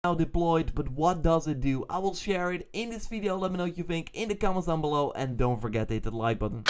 now deployed, but what does it do? I will share it in this video. Let me know what you think in the comments down below, and don't forget to hit the like button.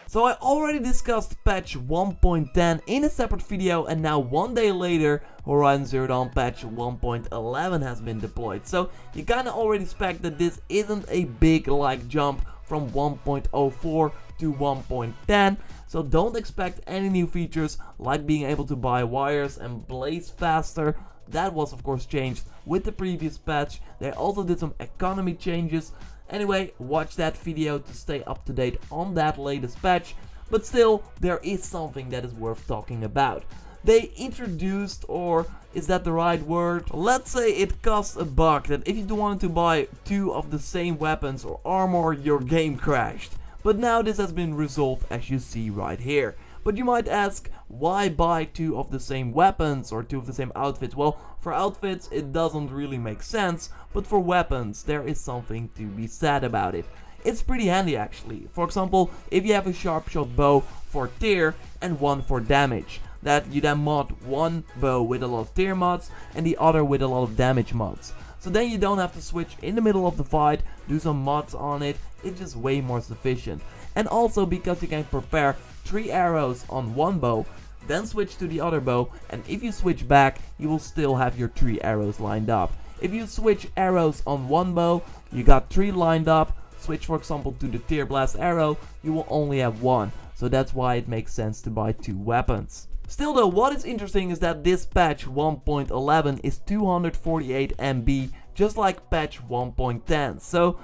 So I already discussed patch 1.10 in a separate video, and now one day later Horizon Zero Dawn patch 1.11 has been deployed. So you kinda already expect that this isn't a big jump from 1.04 to 1.10. So don't expect any new features like being able to buy wires and blaze faster. That was of course changed with the previous patch. They also did some economy changes. Anyway, watch that video to stay up to date on that latest patch, but still, there is something that is worth talking about. They introduced, or is that the right word? Let's say it costs $1 that if you wanted to buy 2 of the same weapons or armor, your game crashed. But now this has been resolved, as you see right here. But you might ask, why buy 2 of the same weapons or 2 of the same outfits? Well, for outfits it doesn't really make sense, but for weapons there is something to be said about it. It's pretty handy actually. For example, if you have a sharp shot bow for tier and one for damage, that you then mod one bow with a lot of tier mods and the other with a lot of damage mods. So then you don't have to switch in the middle of the fight, do some mods on it, it's just way more sufficient. And also because you can prepare 3 arrows on one bow, then switch to the other bow, and if you switch back, you will still have your 3 arrows lined up. If you switch arrows on one bow, you got 3 lined up, switch for example to the Tear Blast arrow, you will only have 1. So that's why it makes sense to buy 2 weapons. Still though, what is interesting is that this patch 1.11 is 248 MB, just like patch 1.10. So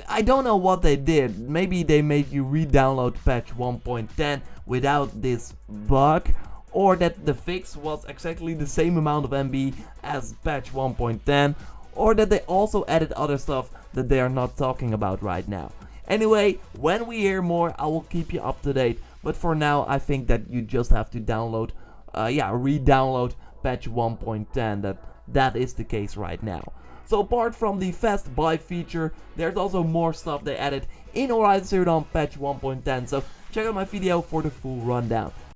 I don't know what they did. Maybe they made you re-download patch 1.10 without this bug, or that the fix was exactly the same amount of MB as patch 1.10, or that they also added other stuff that they are not talking about right now. Anyway, when we hear more, I will keep you up to date. But for now, I think that you just have to download, re-download patch 1.10. That is the case right now. So apart from the fast buy feature, there's also more stuff they added in Horizon Zero Dawn patch 1.10. So check out my video for the full rundown.